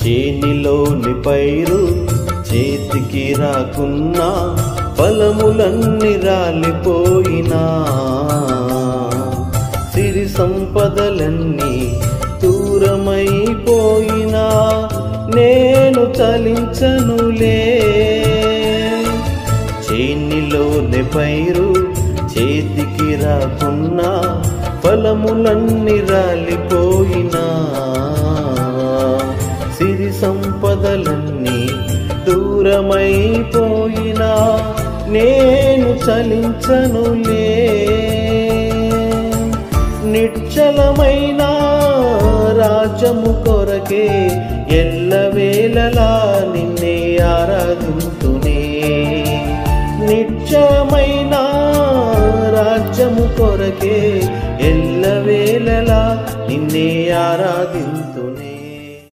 చేనిలోని పైరు చేతికి రాకున్నా ఫలములన్నీ రాలిపోయినా సిరి సంపదలన్నీ దూరమైపోయినా నేను చలించనులే. చేనిలోని పైరు చేతికి రాకున్నా ఫలములన్నీ రాలిపోయినా సిరి సంపదలన్నీ దూరమైపోయినా నేను చలించనులే. నిశ్చలమైన రాజ్యము కొరకే ఎల్లవేళలా నిన్నే ఆరాధింతునే. నిశ్చలమైన రాజ్యము కొరకే ఎల్లవేళలా నిన్నే ఆరాధింతునే.